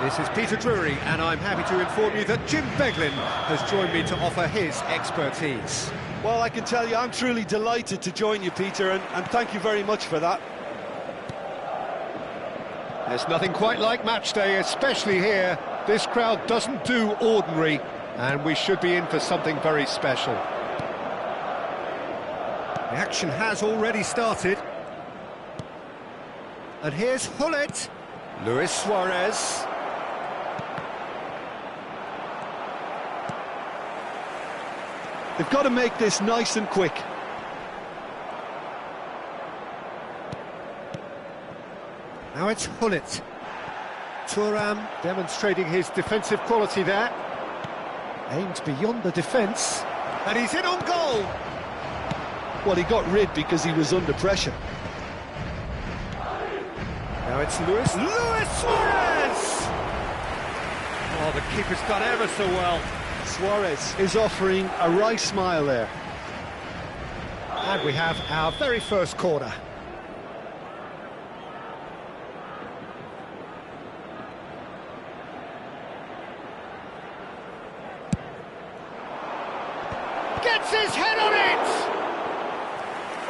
This is Peter Drury, and I'm happy to inform you that Jim Beglin has joined me to offer his expertise. Well, I can tell you I'm truly delighted to join you, Peter, and thank you very much for that. There's nothing quite like match day, especially here. This crowd doesn't do ordinary, and we should be in for something very special. The action has already started. And here's Hullet. Luis Suarez. They've got to make this nice and quick. Now it's Hullet. Thuram demonstrating his defensive quality there. Aimed beyond the defence. And he's in on goal. Well, he got rid because he was under pressure. Now it's Luis Suarez! Oh, the keeper's done ever so well. Suarez is offering a wry smile there. And we have our very first corner. Gets his head on it!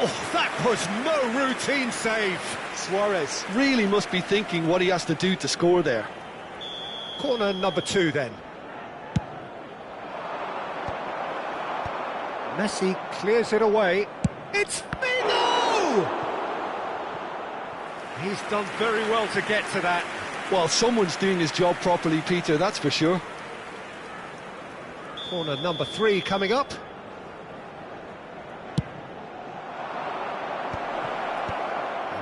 Oh, that was no routine save. Suarez really must be thinking what he has to do to score there. Corner number 2 then. Messi clears it away. It's Figo! He's done very well to get to that. Well, someone's doing his job properly, Peter, that's for sure. Corner number 3 coming up.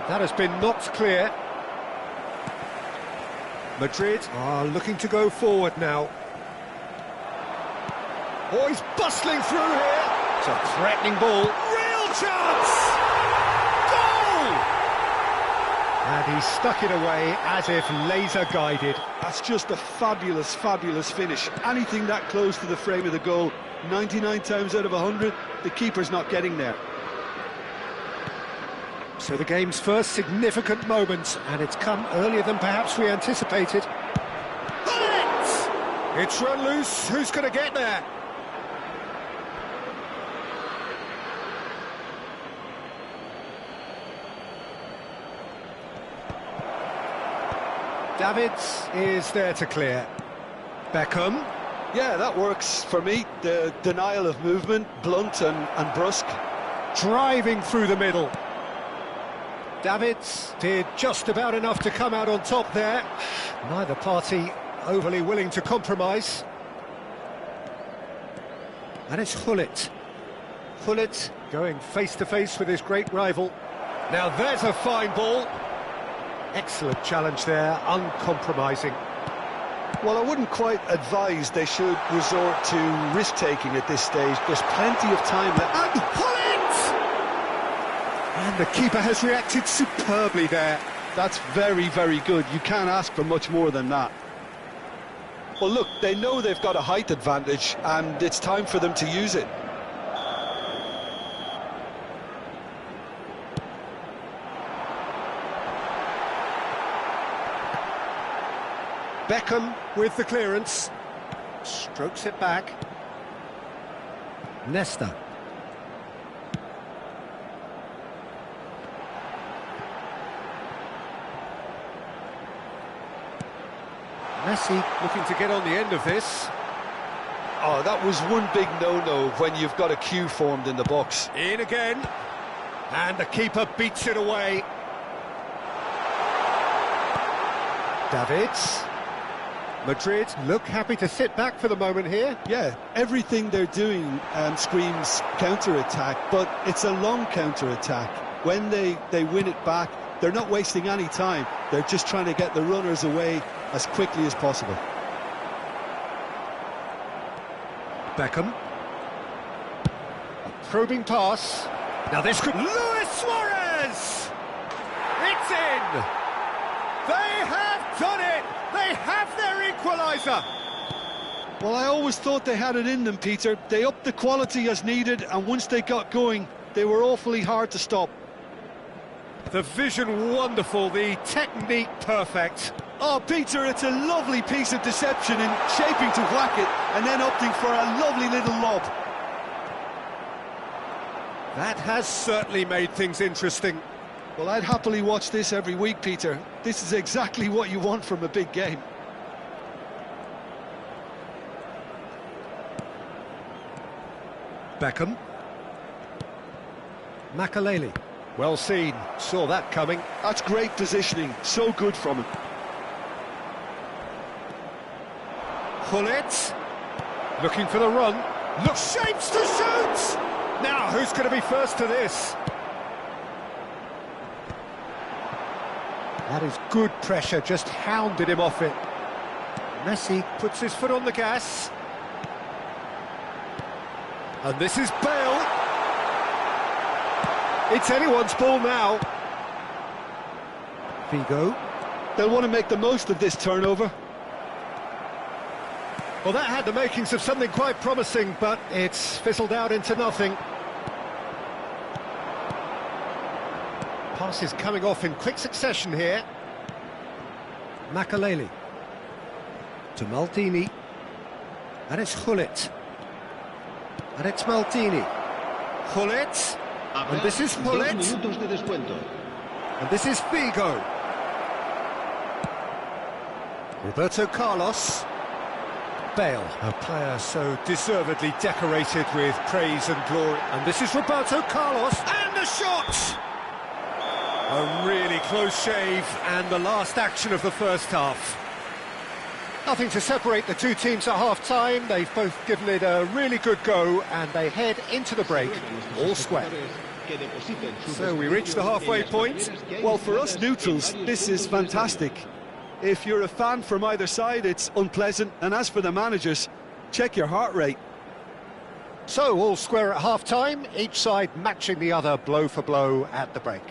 That has been knocked clear. Madrid are looking to go forward now. Oh, he's bustling through here. It's a threatening ball. Real chance! Goal! And he stuck it away as if laser-guided. That's just a fabulous, fabulous finish. Anything that close to the frame of the goal, 99 times out of 100, the keeper's not getting there. So the game's first significant moment, and it's come earlier than perhaps we anticipated. Hullet! It's run loose. Who's going to get there? Davids is there to clear. Beckham. Yeah, that works for me. The denial of movement, blunt and brusque. Driving through the middle. Davids did just about enough to come out on top there. Neither party overly willing to compromise. And it's Hullet. Hullet going face-to-face with his great rival. Now there's a fine ball. Excellent challenge there, uncompromising. Well, I wouldn't quite advise they should resort to risk-taking at this stage. There's plenty of time left. And Hullet! And the keeper has reacted superbly there. That's very, very good. You can't ask for much more than that. Well, look, they know they've got a height advantage, and it's time for them to use it. Beckham with the clearance. Strokes it back. Nesta. Messi looking to get on the end of this. Oh, that was one big no-no when you've got a queue formed in the box. In again. And the keeper beats it away. Davids. Madrid look happy to sit back for the moment here. Yeah, everything they're doing screams counter-attack, but it's a long counter-attack. When they win it back, they're not wasting any time. They're just trying to get the runners away as quickly as possible. Beckham. A probing pass. Now this could... Luis Suarez! It's in! They have done it! They have their equaliser! Well, I always thought they had it in them, Peter. They upped the quality as needed, and once they got going, they were awfully hard to stop. The vision wonderful, the technique perfect. Oh, Peter, it's a lovely piece of deception in shaping to whack it and then opting for a lovely little lob. That has certainly made things interesting. Well, I'd happily watch this every week, Peter. This is exactly what you want from a big game. Beckham. Makaleli. Well seen, saw that coming. That's great positioning, so good from him. Hullet. Looking for the run. Look, shapes to shoot! Now, who's going to be first to this? That is good pressure, just hounded him off it. Messi puts his foot on the gas. And this is Bale. It's anyone's ball now. Figo. They'll want to make the most of this turnover. Well, that had the makings of something quite promising, but it's fizzled out into nothing. Passes coming off in quick succession here. Makaleli. To Maldini. And it's Hullet. And it's Maldini. Hullet. And this is Hullet. And this is Figo. Roberto Carlos. Bale, a player so deservedly decorated with praise and glory. And this is Roberto Carlos. And the shot! A really close shave, and the last action of the first half. Nothing to separate the two teams at half-time. They've both given it a really good go, and they head into the break all square. So we reach the halfway point. Well, for us neutrals, this is fantastic. If you're a fan from either side, it's unpleasant. And as for the managers, check your heart rate. So all square at half-time, each side matching the other blow for blow at the break.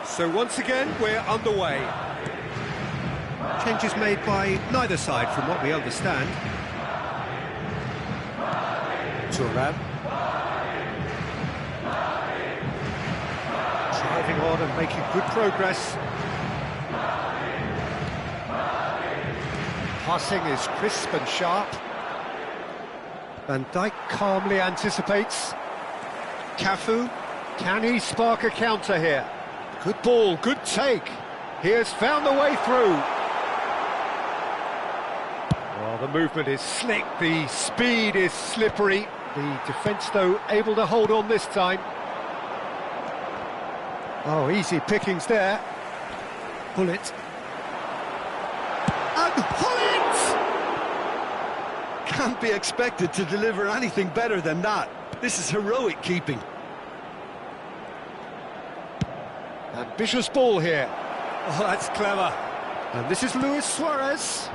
So once again, we're underway. Changes made by neither side, from what we understand. Thuram. Driving on and making good progress. Passing is crisp and sharp. Van Dijk calmly anticipates. Cafu, can he spark a counter here? Good ball, good take. He has found the way through. Well, the movement is slick, the speed is slippery. The defence, though, able to hold on this time. Oh, easy pickings there. Hullet. And Hullet! Can't be expected to deliver anything better than that. This is heroic keeping. Ambitious ball here. Oh, that's clever. And this is Luis Suarez.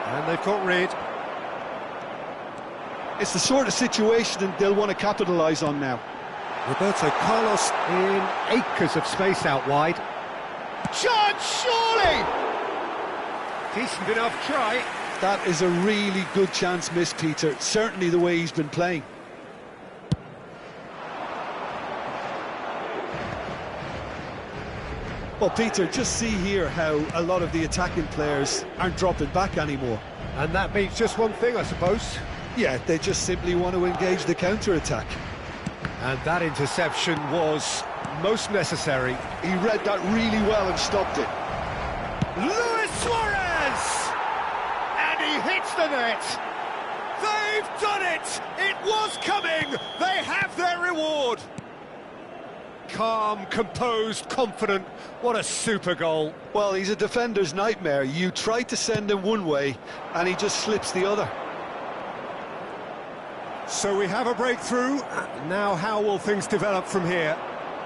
And they've got rid. It's the sort of situation they'll want to capitalise on now. Roberto Carlos in acres of space out wide. Chance, surely! Decent enough try. That is a really good chance missed, Peter. Certainly the way he's been playing. Well, Peter, just see here how a lot of the attacking players aren't dropping back anymore. And that means just one thing, I suppose. Yeah, they just simply want to engage the counter-attack. And that interception was most necessary. He read that really well and stopped it. Luis Suarez! And he hits the net! They've done it! It was coming! They have their reward! Calm, composed, confident. What a super goal. Well, he's a defender's nightmare. You try to send him one way, and he just slips the other. So we have a breakthrough. Now how will things develop from here?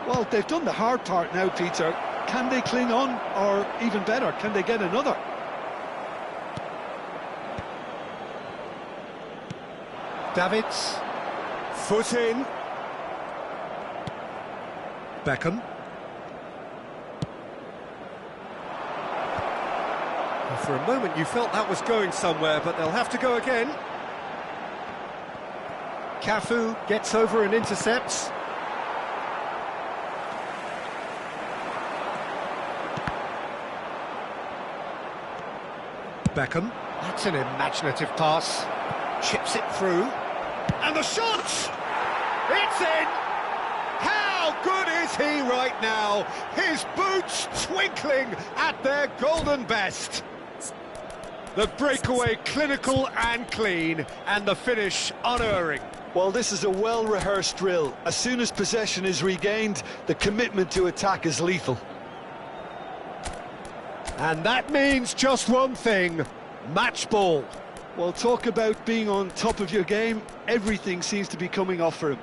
Well, they've done the hard part now, Peter. Can they cling on, or even better, can they get another? Davids. Foot in. Beckham. For a moment you felt that was going somewhere, but they'll have to go again. Cafu gets over and intercepts. Beckham. That's an imaginative pass. Chips it through. And the shot! It's in! How good is he right now? His boots twinkling at their golden best. The breakaway clinical and clean, and the finish unerring. Well, this is a well-rehearsed drill. As soon as possession is regained, the commitment to attack is lethal. And that means just one thing, match ball. Well, talk about being on top of your game. Everything seems to be coming off for him.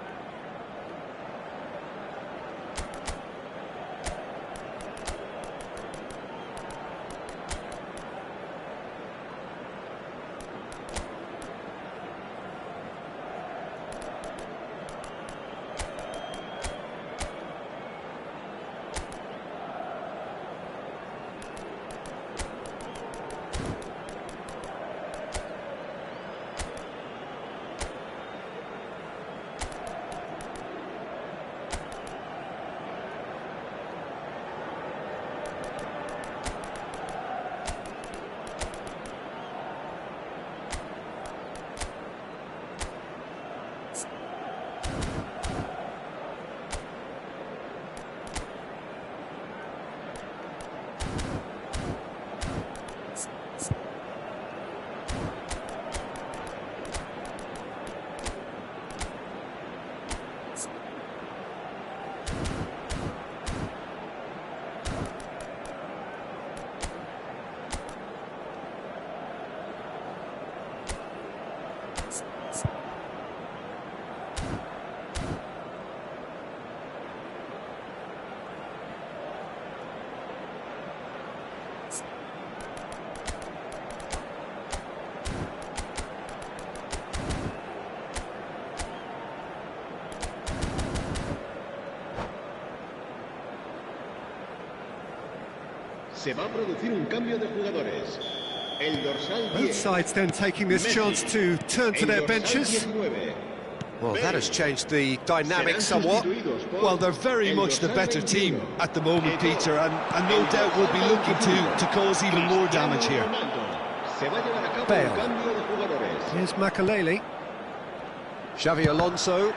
Se va a producir un cambio de jugadores. El dorsal 10. Both sides then taking this chance to turn to their benches. Well, that has changed the dynamic somewhat. Well, they're very much the better team at the moment, Peter, and no doubt will be looking to cause even more damage here. Bale. Here's Makalele. Xavi Alonso.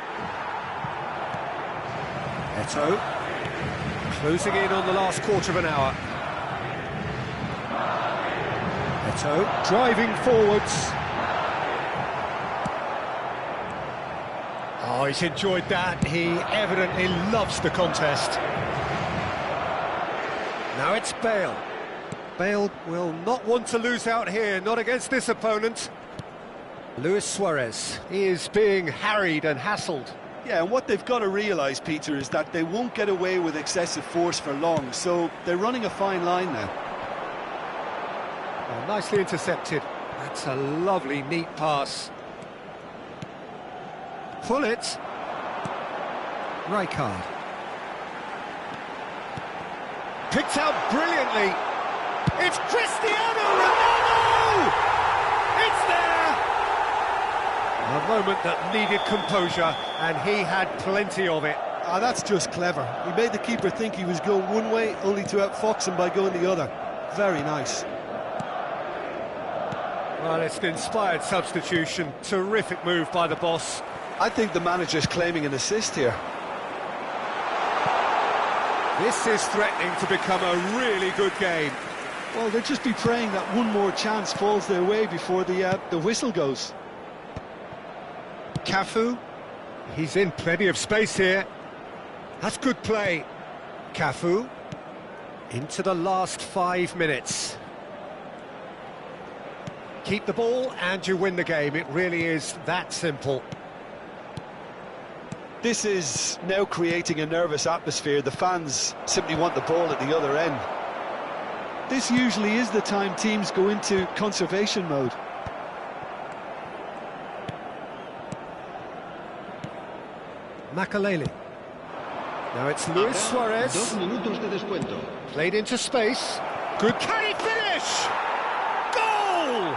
Eto'o. Closing in on the last quarter of an hour. Eto'o driving forwards. Oh, he's enjoyed that. He evidently loves the contest. Now it's Bale. Bale will not want to lose out here, not against this opponent. Luis Suarez, he is being harried and hassled. Yeah, and what they've got to realise, Peter, is that they won't get away with excessive force for long, so they're running a fine line now. Oh, nicely intercepted. That's a lovely, neat pass. Pull it. Rijkaard. Picked out brilliantly. It's Cristiano Ronaldo! It's there! A moment that needed composure, and he had plenty of it. Ah, that's just clever. He made the keeper think he was going one way, only to outfox him by going the other. Very nice. Well, it's an inspired substitution. Terrific move by the boss. I think the manager's claiming an assist here. This is threatening to become a really good game. Well, they'll just be praying that one more chance falls their way before the whistle goes. Cafu, he's in plenty of space here. That's good play. Cafu, into the last 5 minutes. Keep the ball and you win the game. It really is that simple. This is now creating a nervous atmosphere. The fans simply want the ball at the other end. This usually is the time teams go into conservation mode. Makaleli. Now it's Luis Suarez. 2 minutos de descuento. Played into space. Good carry finish! Goal!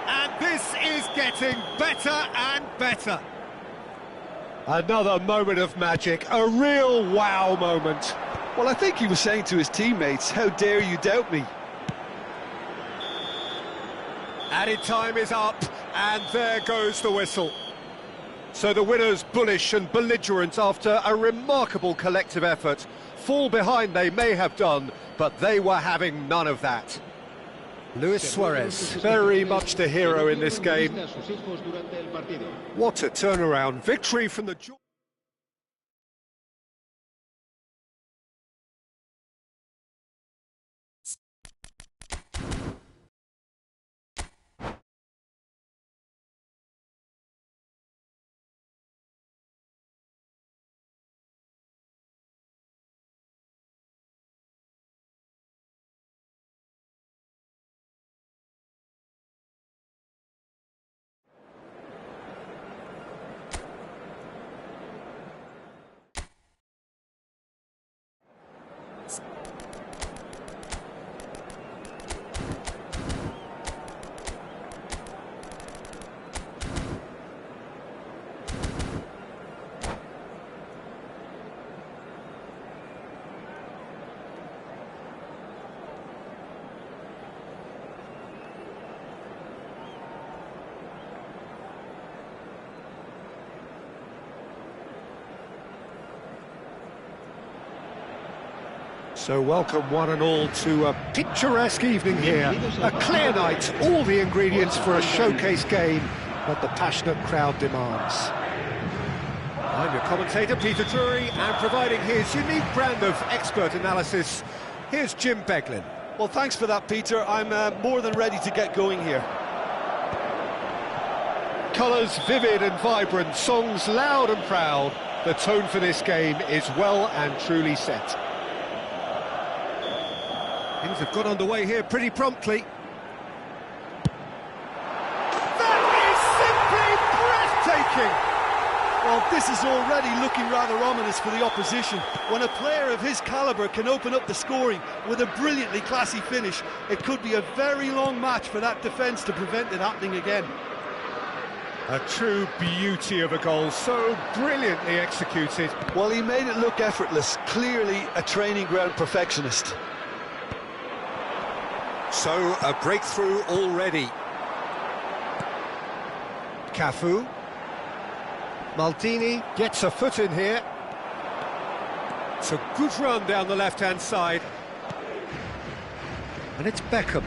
And this is getting better and better. Another moment of magic, a real wow moment. Well, I think he was saying to his teammates, how dare you doubt me? Added time is up, and there goes the whistle. So the winners bullish and belligerent after a remarkable collective effort. Fall behind they may have done, but they were having none of that. Luis Suarez, very much the hero in this game. What a turnaround, victory from the... So welcome one and all to a picturesque evening here. A clear night, all the ingredients for a showcase game that the passionate crowd demands. I'm your commentator, Peter Drury, and providing his unique brand of expert analysis, here's Jim Beglin. Well, thanks for that, Peter. I'm more than ready to get going here. Colours vivid and vibrant, songs loud and proud. The tone for this game is well and truly set. Things have got underway here pretty promptly. That is simply breathtaking! Well, this is already looking rather ominous for the opposition. When a player of his calibre can open up the scoring with a brilliantly classy finish, it could be a very long match for that defence to prevent it happening again. A true beauty of a goal, so brilliantly executed. Well, he made it look effortless, clearly a training ground perfectionist. So, a breakthrough already. Cafu. Maldini gets a foot in here. It's a good run down the left-hand side. And it's Beckham.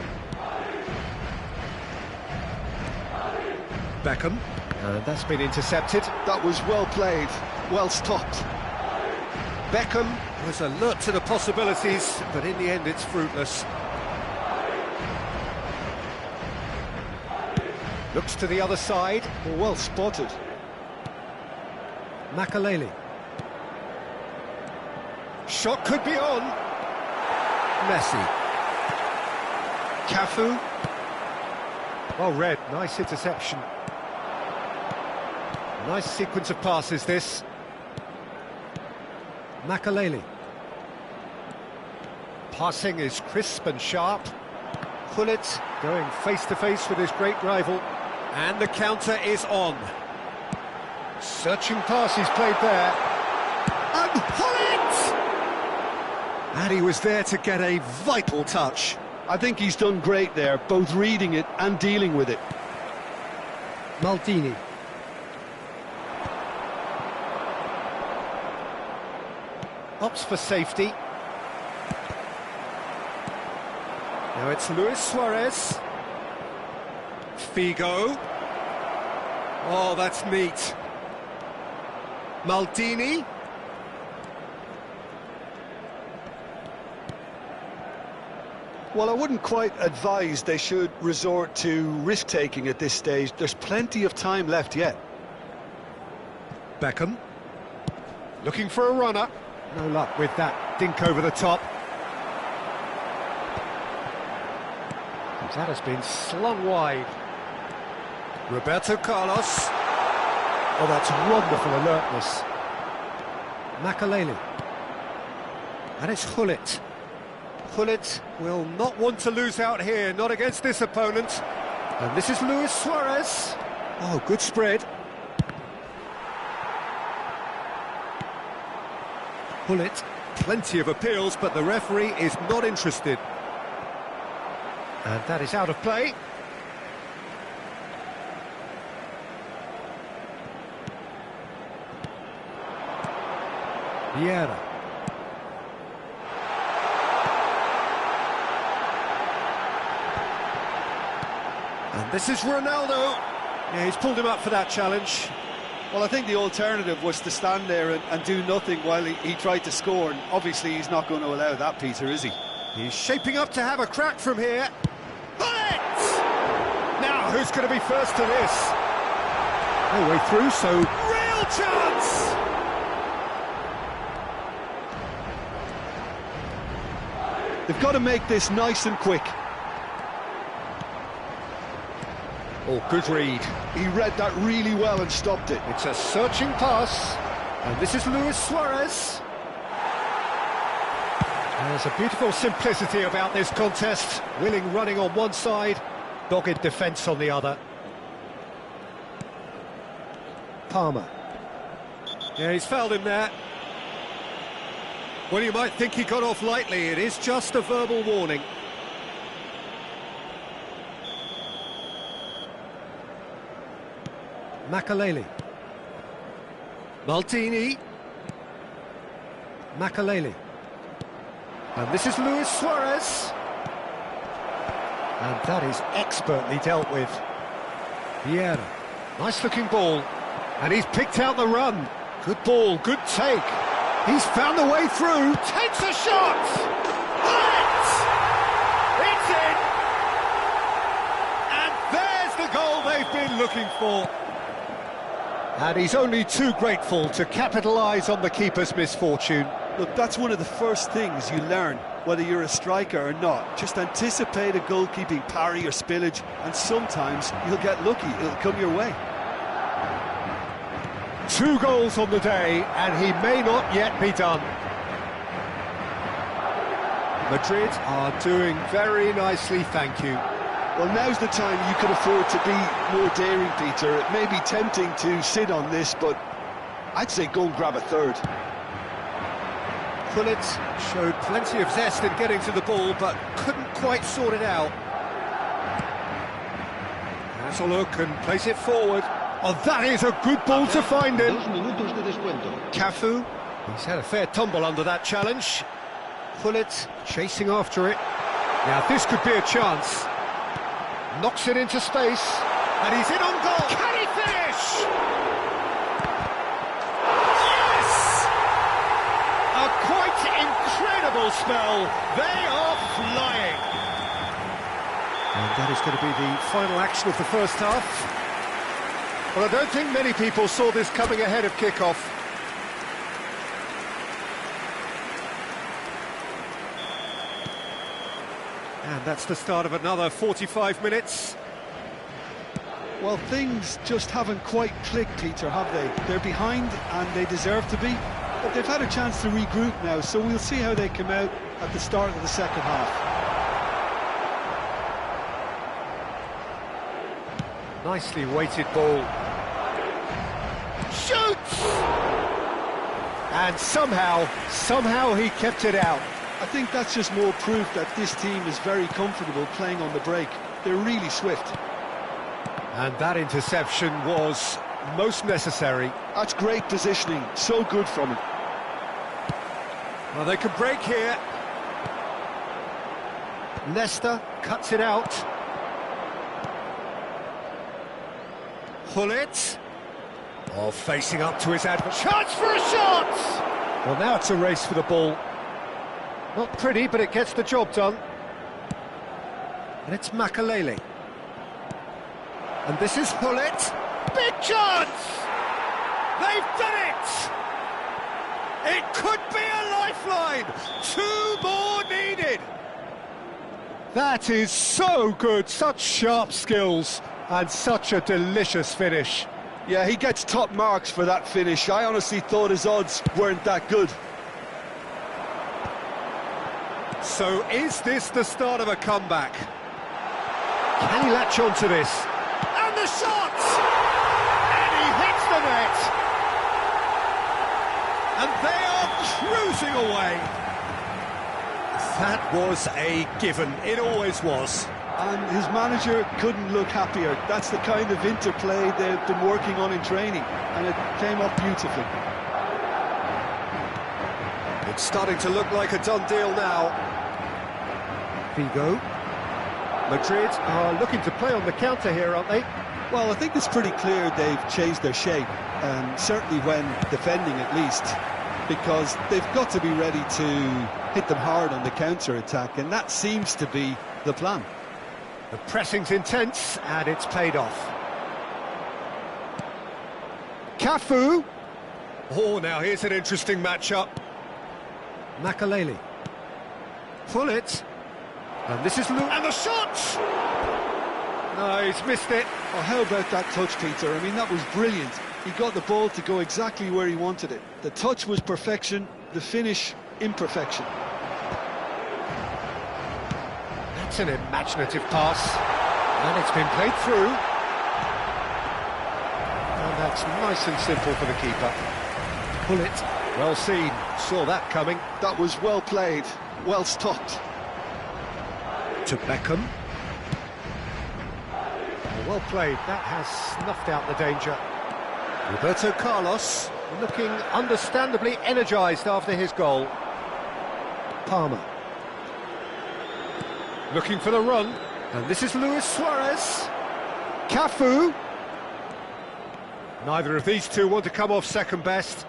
Beckham. And that's been intercepted. That was well played, well stopped. Beckham was alert to the possibilities, but in the end it's fruitless. Looks to the other side. Well spotted. Makaleli. Shot could be on. Messi. Cafu. Well read, nice interception. Nice sequence of passes this. Makaleli. Passing is crisp and sharp. Gullit going face-to-face with his great rival. And the counter is on. Searching pass he's played there. And Gullit! And he was there to get a vital touch. I think he's done great there, both reading it and dealing with it. Maldini. Opts for safety. Now it's Luis Suarez. Figo. Oh, that's neat. Maldini. Well, I wouldn't quite advise they should resort to risk-taking at this stage. There's plenty of time left yet. Beckham. Looking for a runner. No luck with that dink over the top. That has been slung wide. Roberto Carlos. Oh, that's wonderful alertness. Makaleli. And it's Hullet. Hullet will not want to lose out here, not against this opponent. And this is Luis Suarez. Oh, good spread. Hullet, plenty of appeals, but the referee is not interested. And that is out of play. Vieira. And this is Ronaldo. Yeah, he's pulled him up for that challenge. Well, I think the alternative was to stand there and do nothing while he tried to score, and obviously he's not going to allow that, Peter, is he? He's shaping up to have a crack from here. Bullet! Now, who's going to be first to this? No way through, so real chance! They've got to make this nice and quick. Oh, good read. He read that really well and stopped it. It's a searching pass. And this is Luis Suarez. There's a beautiful simplicity about this contest. Willing running on one side, dogged defence on the other. Palmer. Yeah, he's fouled him there. Well, you might think he got off lightly. It is just a verbal warning. Makaleli. Maldini. Makaleli. And this is Luis Suarez. And that is expertly dealt with. Vieira. Nice looking ball. And he's picked out the run. Good ball, good take. He's found the way through. Takes a shot! It's in! And there's the goal they've been looking for. And he's only too grateful to capitalise on the keeper's misfortune. Look, that's one of the first things you learn, whether you're a striker or not. Just anticipate a goalkeeping parry or spillage, and sometimes you'll get lucky, it'll come your way. 2 goals on the day, and he may not yet be done. Madrid are doing very nicely, thank you. Well, now's the time you can afford to be more daring, Peter. It may be tempting to sit on this, but I'd say go and grab a third. Hullet showed plenty of zest in getting to the ball, but couldn't quite sort it out. Has a look and plays it forward. Oh, that is a good ball to find him. Cafu, he's had a fair tumble under that challenge. Hullet chasing after it. Now this could be a chance. Knocks it into space, and he's in on goal. Can he finish? Yes! A quite incredible spell. They are flying. And that is going to be the final action of the first half. Well, I don't think many people saw this coming ahead of kick-off. And that's the start of another 45 minutes. Well, things just haven't quite clicked, Peter, have they? They're behind, and they deserve to be. But they've had a chance to regroup now, so we'll see how they come out at the start of the second half. Nicely weighted ball. Shoots! And somehow he kept it out. I think that's just more proof that this team is very comfortable playing on the break. They're really swift. And that interception was most necessary. That's great positioning, so good from him. Well, they can break here. Leicester cuts it out. Hullet. Oh, facing up to his adversary. Chance for a shot! Well, now it's a race for the ball. Not pretty, but it gets the job done. And it's And this is Hullet. Big chance! They've done it! It could be a lifeline! 2 more needed! That is so good, such sharp skills, and such a delicious finish. Yeah, he gets top marks for that finish. I honestly thought his odds weren't that good. So is this the start of a comeback? Can he latch on to this? And the shot! And he hits the net! And they are cruising away! That was a given, it always was. And his manager couldn't look happier. That's the kind of interplay they've been working on in training, and it came off beautifully. It's starting to look like a done deal now. Vigo. Madrid are looking to play on the counter here, aren't they? Well, I think it's pretty clear they've changed their shape, certainly when defending at least, because they've got to be ready to hit them hard on the counter-attack, and that seems to be the plan. The pressing's intense, and it's paid off. Cafu. Oh, now here's an interesting matchup. Makaleli. Pull it. And this is and the shot! No, he's missed it. Oh, how about that touch, Peter? I mean, that was brilliant. He got the ball to go exactly where he wanted it. The touch was perfection, the finish, imperfection. That's an imaginative pass. And it's been played through. And that's nice and simple for the keeper. Pull it. Well seen. Saw that coming. That was well played, well stopped. To Beckham. Well played, that has snuffed out the danger. Roberto Carlos looking understandably energised after his goal. Palmer. Looking for the run, and this is Luis Suarez. Cafu. Neither of these two want to come off second best.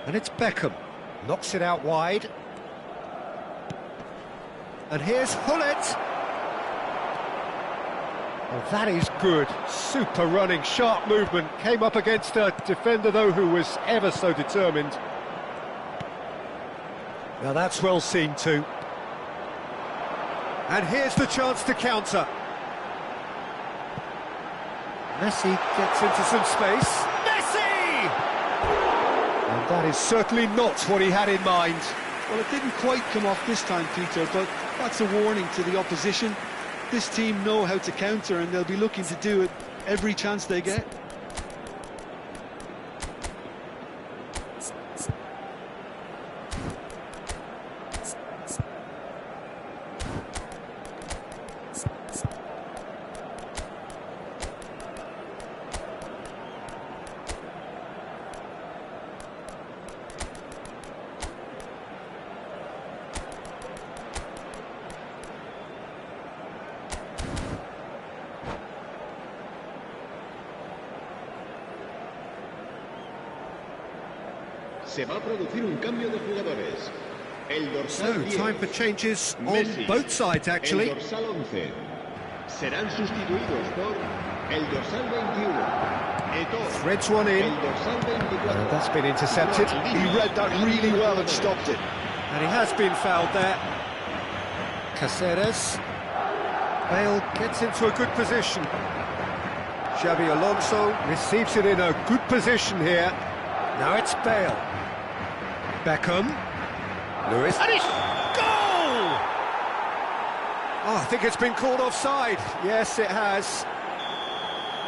And it's Beckham. Knocks it out wide. And here's Hullet. Oh, that is good. Super running, sharp movement. Came up against a defender, though, who was ever so determined. Now that's well seen too. And here's the chance to counter. Messi gets into some space. Messi! And that is certainly not what he had in mind. Well, it didn't quite come off this time, Peter, but that's a warning to the opposition. This team know how to counter, and they'll be looking to do it every chance they get. Se va a producir un cambio de jugadores. El dorsal So, 10, time for changes on Messi. both sides, actually. El dorsal 11 serán sustituidos por el dorsal 21. Eto'o. Threads one in. El dorsal 24. That's been intercepted. He read that really well and stopped it. And he has been fouled there. Caceres. Bale gets into a good position. Xabi Alonso receives it in a good position here. Now it's Bale. Beckham. Lewis. And it's goal! Oh, I think it's been called offside. Yes, it has.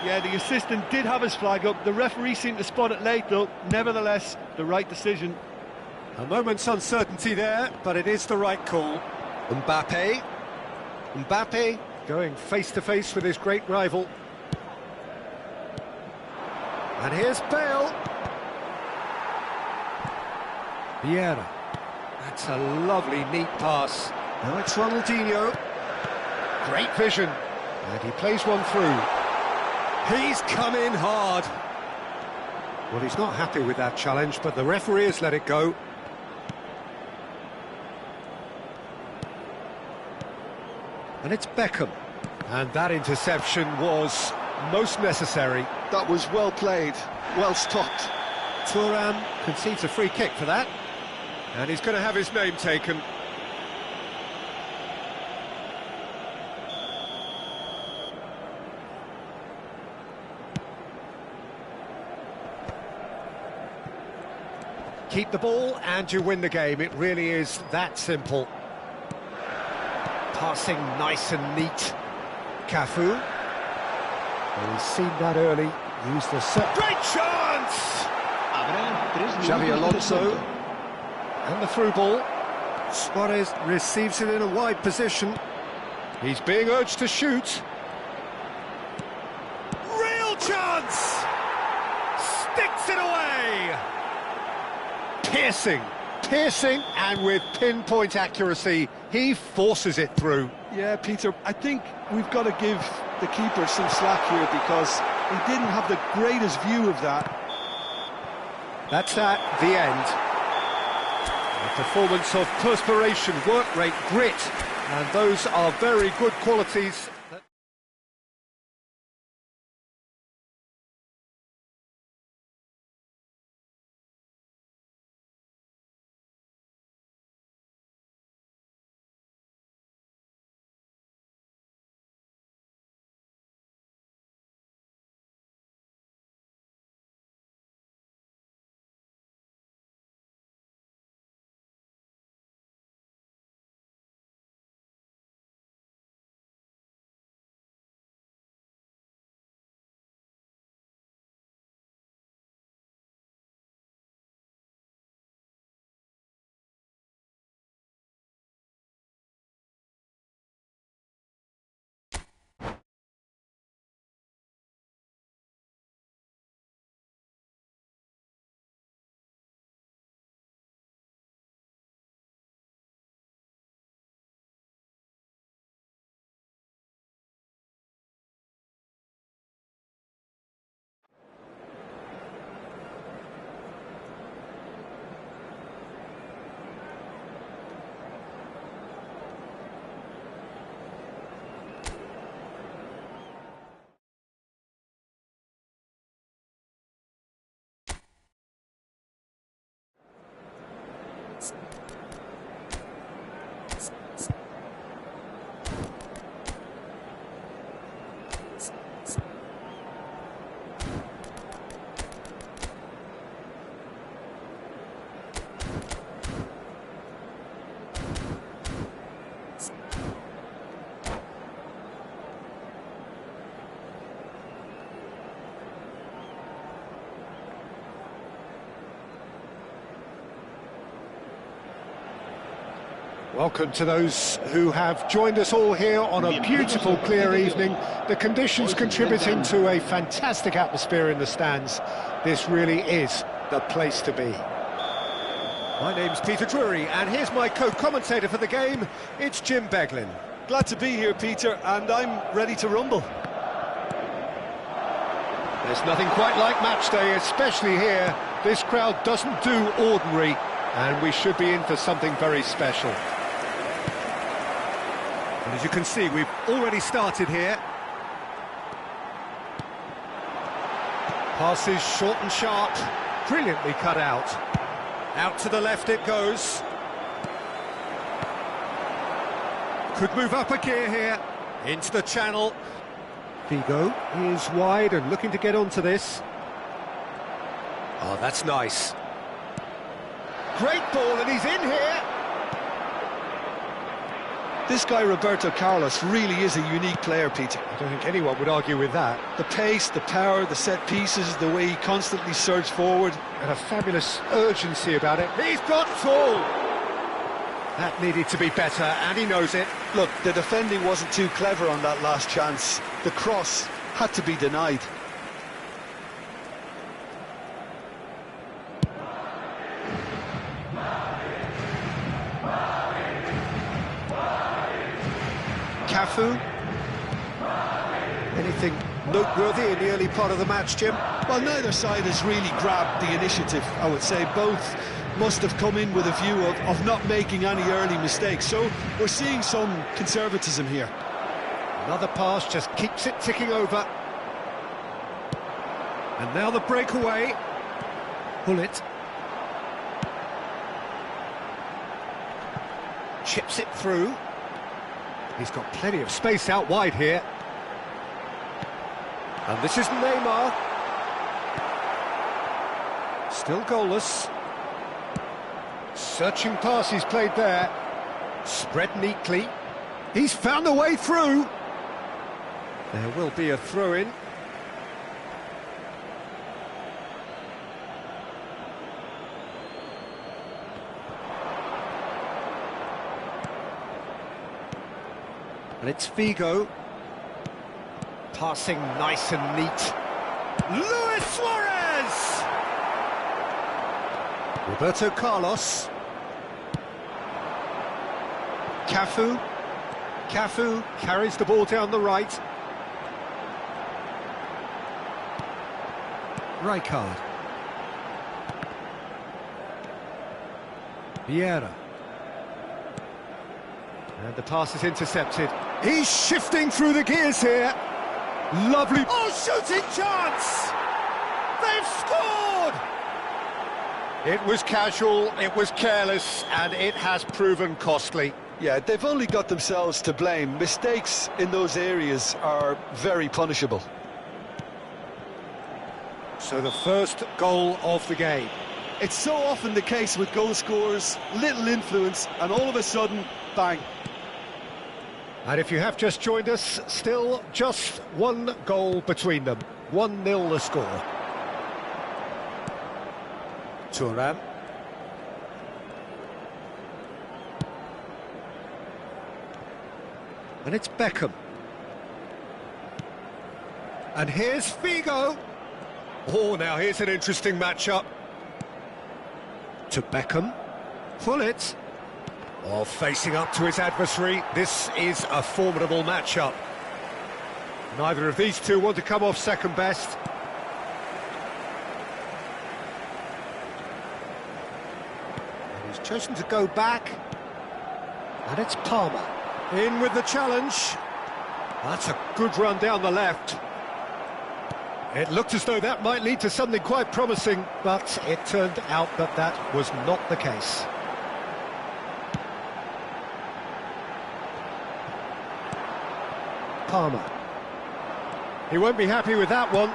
Yeah, the assistant did have his flag up. The referee seemed to spot it late, though. Nevertheless, the right decision. A moment's uncertainty there, but it is the right call. Mbappe. Mbappe going face-to-face with his great rival. And here's Bale. Vieira. That's a lovely, neat pass. Now it's Ronaldinho. Great vision. And he plays one through. He's come in hard. Well, he's not happy with that challenge, but the referee has let it go. And it's Beckham. And that interception was most necessary. That was well played, well stopped. Thuram concedes a free kick for that, and he's going to have his name taken. Keep the ball and you win the game. It really is that simple. Passing nice and neat. Cafu. Well, he's seen that early. Used the set. Great chance! Xavi Alonso. And the through ball. Suarez receives it in a wide position. He's being urged to shoot. Real chance! Sticks it away! Piercing, and with pinpoint accuracy, he forces it through. Yeah, Peter, I think we've got to give the keeper some slack here because he didn't have the greatest view of that. That's at the end. A performance of perspiration, work rate, grit, and those are very good qualities. Welcome to those who have joined us all here on a beautiful, clear evening. The conditions contributing to a fantastic atmosphere in the stands. This really is the place to be. My name's Peter Drury, and here's my co-commentator for the game. It's Jim Beglin. Glad to be here, Peter, and I'm ready to rumble. There's nothing quite like match day, especially here. This crowd doesn't do ordinary, and we should be in for something very special. And as you can see, we've already started here. Passes short and sharp, brilliantly cut out. Out to the left it goes. Could move up a gear here, into the channel. Figo is wide and looking to get onto this. Oh, that's nice. Great ball, and he's in here. This guy, Roberto Carlos, really is a unique player, Peter. I don't think anyone would argue with that. The pace, the power, the set pieces, the way he constantly surged forward. And a fabulous urgency about it. He's got full! That needed to be better, and he knows it. Look, the defending wasn't too clever on that last chance. The cross had to be denied. Cafu. Anything noteworthy in the early part of the match, Jim? Well, neither side has really grabbed the initiative, I would say. Both must have come in with a view of not making any early mistakes. So we're seeing some conservatism here. Another pass just keeps it ticking over. And now the breakaway. Bullet. Chips it through. He's got plenty of space out wide here. And this is Neymar. Still goalless. Searching pass he's played there. Spread neatly. He's found a way through. There will be a throw-in. And it's Figo. Passing nice and neat. Luis Suarez! Roberto Carlos. Cafu. Cafu carries the ball down the right. Rijkaard. Vieira. And the pass is intercepted. He's shifting through the gears here. Lovely. Oh, shooting chance! They've scored! It was casual, it was careless, and it has proven costly. Yeah, they've only got themselves to blame. Mistakes in those areas are very punishable. So the first goal of the game. It's so often the case with goal scorers, little influence, and all of a sudden, bang. And if you have just joined us, still just one goal between them. 1-0 the score. Thuram. And it's Beckham. And here's Figo. Oh, now here's an interesting matchup. To Beckham. Bullet. Oh, facing up to his adversary. This is a formidable matchup. Neither of these two want to come off second best. And he's chosen to go back. And it's Palmer. In with the challenge. That's a good run down the left. It looked as though that might lead to something quite promising, but it turned out that that was not the case. Palmer. He won't be happy with that one.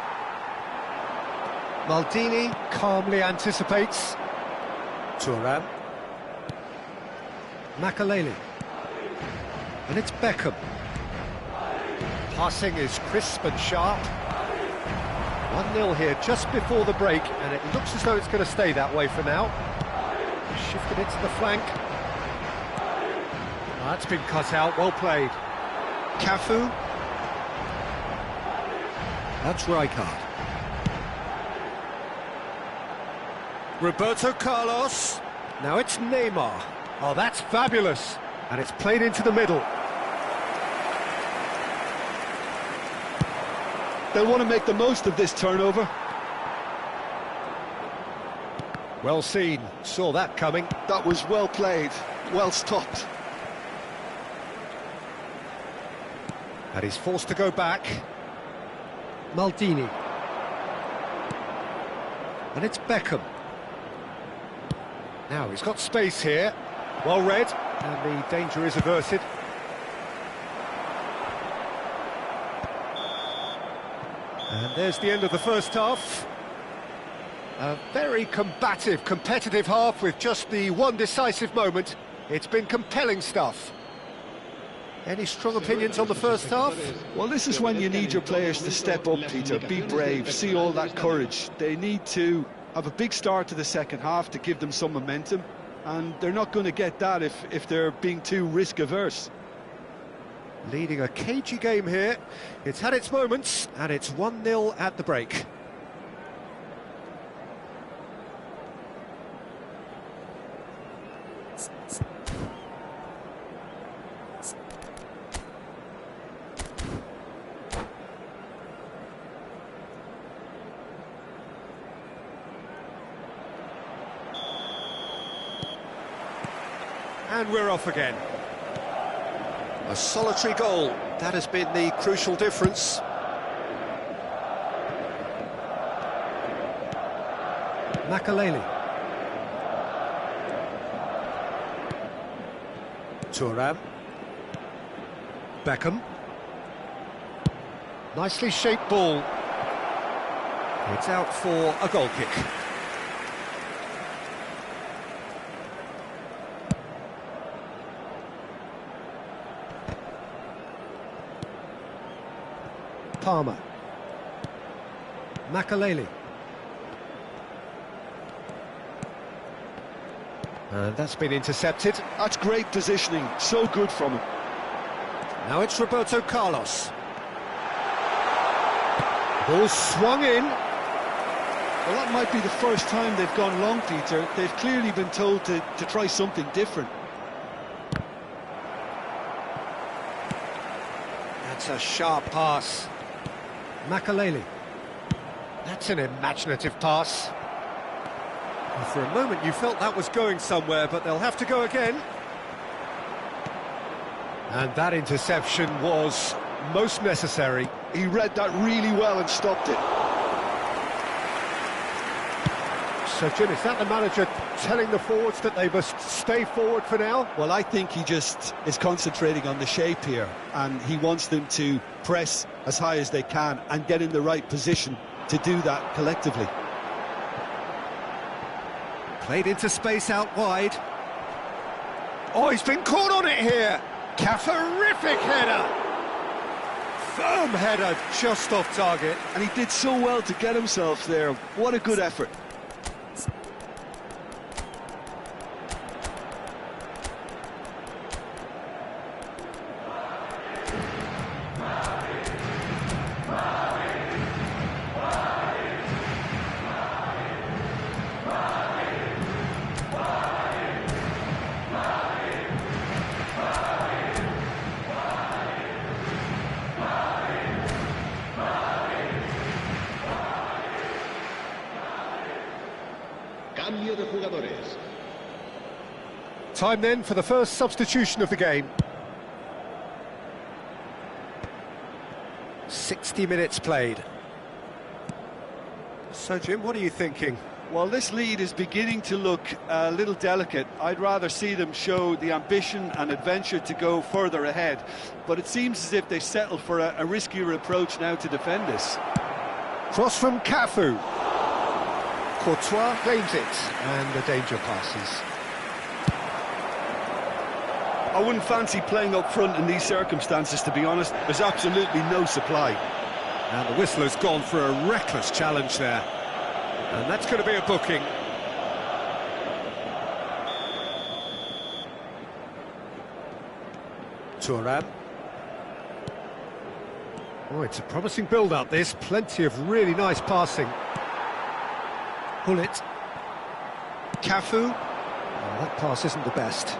Maldini calmly anticipates. Thuram. Makaleli. And it's Beckham. Passing is crisp and sharp. 1-0 here just before the break, and it looks as though it's going to stay that way for now. Shifted it to the flank. That's been cut out, well played. Cafu. That's Rijkaard. Roberto Carlos. Now it's Neymar. Oh, that's fabulous. And it's played into the middle. They'll want to make the most of this turnover. Well seen. Saw that coming. That was well played, well stopped. And he's forced to go back. Maldini. And it's Beckham. Now he's got space here. Well read, and the danger is averted. And there's the end of the first half. A very combative, competitive half with just the one decisive moment. It's been compelling stuff. Any strong opinions on the first half? Well, this is when you need your players to step up, Peter. Be brave, see all that courage. They need to have a big start to the second half to give them some momentum, and they're not going to get that if they're being too risk-averse. Leading a cagey game here. It's had its moments, and it's 1-0 at the break. And we're off again. A solitary goal, that has been the crucial difference. Makaleli. Thuram. Beckham. Nicely shaped ball. It's out for a goal kick. Palmer. Makaleli. And that's been intercepted. That's great positioning, so good from him. Now it's Roberto Carlos. Ball swung in. Well, that might be the first time they've gone long, Peter. They've clearly been told to try something different. That's a sharp pass. Makaleli. That's an imaginative pass. Well, for a moment you felt that was going somewhere, but they'll have to go again. And that interception was most necessary. He read that really well and stopped it. So, Jim, is that the manager telling the forwards that they must stay forward for now? Well, I think he just is concentrating on the shape here, and he wants them to press as high as they can and get in the right position to do that collectively. Played into space out wide. Oh, he's been caught on it here. Terrific header. Firm header, just off target. And he did so well to get himself there. What a good effort. Cambio de jugadores. Time then for the first substitution of the game. 60 minutes played. So, Jim, what are you thinking? Well, this lead is beginning to look a little delicate. I'd rather see them show the ambition and adventure to go further ahead. But it seems as if they settle for a riskier approach now to defend this. Cross from Cafu. Courtois claims it, and the danger passes. I wouldn't fancy playing up front in these circumstances, to be honest. There's absolutely no supply. And the whistler's gone for a reckless challenge there. And that's going to be a booking. Thuram. Oh, it's a promising build-up, this. Plenty of really nice passing. Hullet. Cafu. Oh, that pass isn't the best.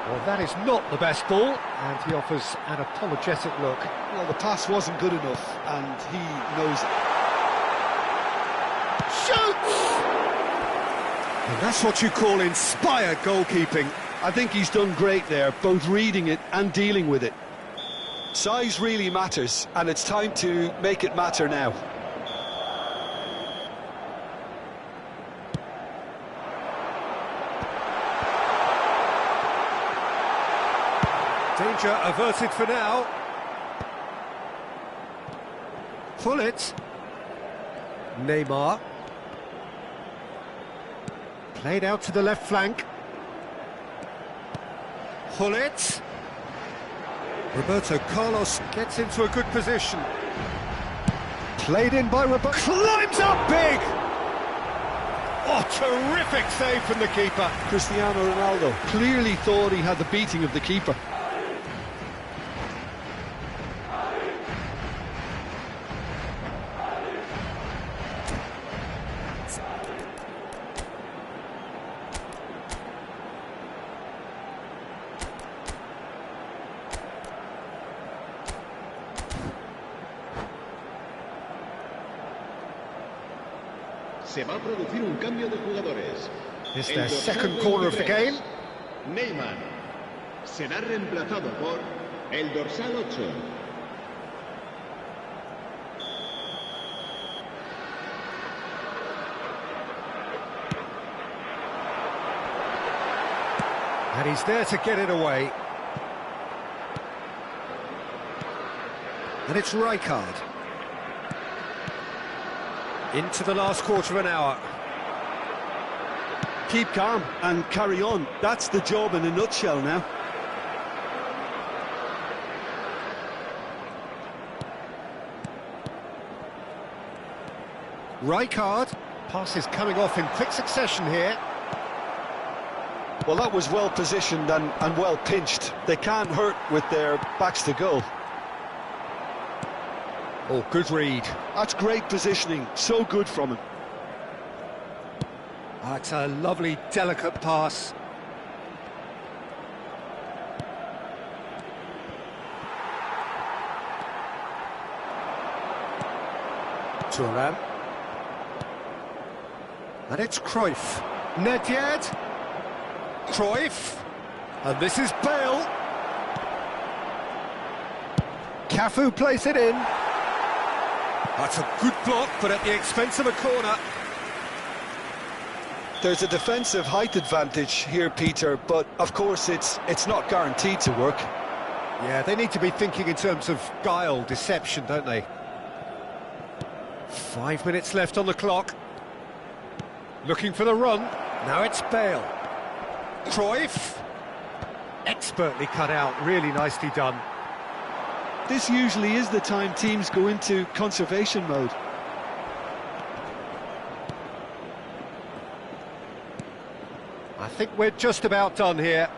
Well, that is not the best ball, and he offers an apologetic look. Well, the pass wasn't good enough, and he knows it. Shoots! And that's what you call inspired goalkeeping. I think he's done great there, both reading it and dealing with it. Size really matters, and it's time to make it matter now. Danger averted for now. Hullet. Neymar. Played out to the left flank. Hullet. Roberto Carlos gets into a good position. Played in by Roberto. Climbs up big! Oh, terrific save from the keeper. Cristiano Ronaldo clearly thought he had the beating of the keeper. Se va a producir un cambio de jugadores. It's their second corner of the game. Neymar será reemplazado por el dorsal 8. And he's there to get it away. And it's Rijkaard. Into the last quarter of an hour. Keep calm and carry on. That's the job in a nutshell now. Rijkaard. Pass is coming off in quick succession here. Well, that was well positioned and well pinched. They can't hurt with their backs to goal. Oh, good read. That's great positioning. So good from him. That's a lovely, delicate pass. Thuram. And it's Cruyff. Nedved. Cruyff. And this is Bale. Cafu plays it in. That's a good block, but at the expense of a corner. There's a defensive height advantage here, Peter, but of course it's not guaranteed to work. Yeah, they need to be thinking in terms of guile, deception, don't they? 5 minutes left on the clock. Looking for the run. Now it's Bale. Cruyff. Expertly cut out, really nicely done. This usually is the time teams go into conservation mode. I think we're just about done here.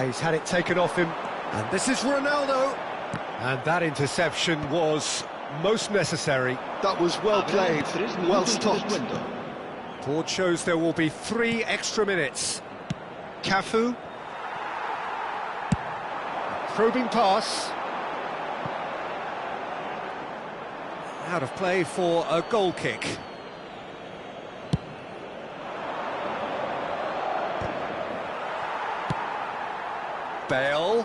He's had it taken off him. And this is Ronaldo. And that interception was most necessary. That was well played, well stopped. Board shows there will be 3 extra minutes. Cafu. Probing pass. Out of play for a goal kick. Bale.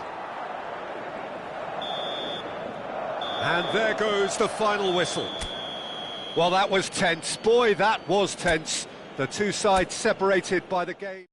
And there goes the final whistle. Well, that was tense. Boy, that was tense. The two sides separated by the game.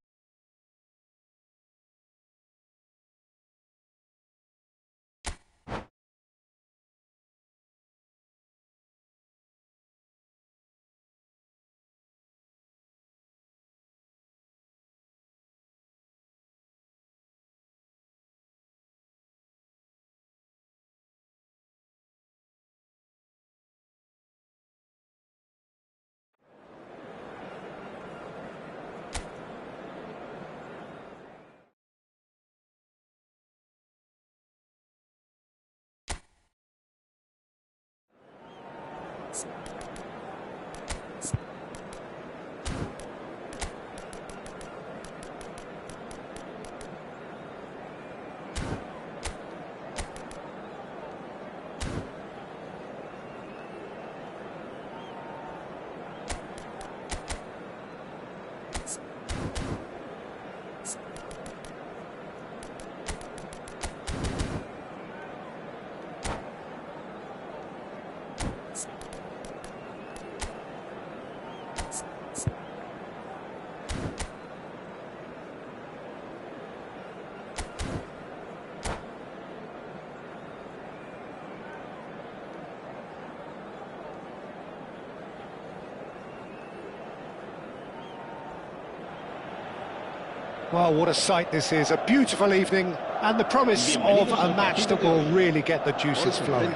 Well, what a sight this is. A beautiful evening and the promise of a match that will really get the juices flowing.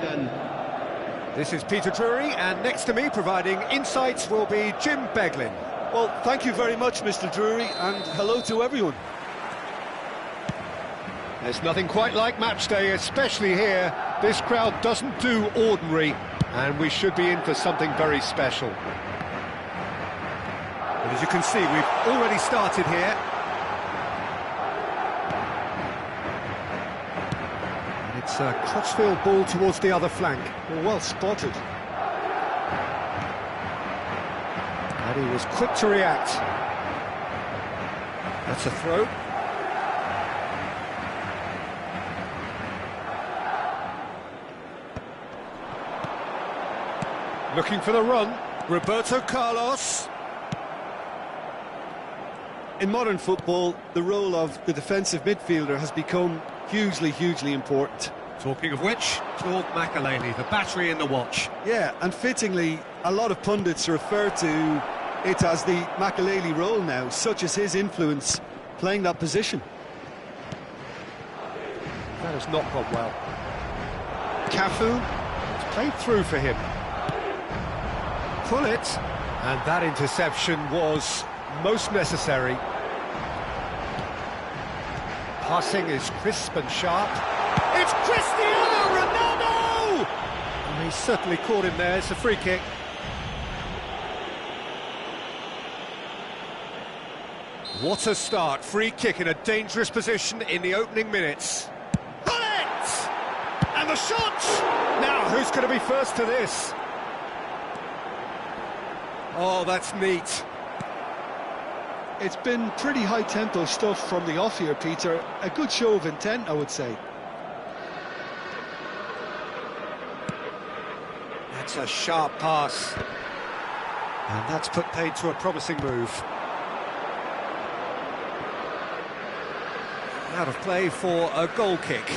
This is Peter Drury, and next to me providing insights will be Jim Beglin. Well, thank you very much, Mr. Drury, and hello to everyone. There's nothing quite like match day, especially here. This crowd doesn't do ordinary, and we should be in for something very special. But as you can see, we've already started here. It's a crossfield ball towards the other flank. Well spotted. And he was quick to react. That's a throw. Looking for the run. Roberto Carlos. in modern football, the role of the defensive midfielder has become hugely important. Talking of which, Claude Makelele, the battery in the watch. Yeah, and fittingly, a lot of pundits refer to it as the Makelele role now, such as his influence playing that position. That has not gone well. Cafu, it's played through for him. Pull it, and that interception was most necessary. Passing is crisp and sharp. It's Cristiano Ronaldo! And he certainly caught him there. It's a free kick. What a start. Free kick in a dangerous position in the opening minutes. Bullet! And the shot! Now, who's going to be first to this? Oh, that's neat. It's been pretty high-tempo stuff from the off here, Peter. A good show of intent, I would say. That's a sharp pass. And that's put paid to a promising move. Out of play for a goal kick.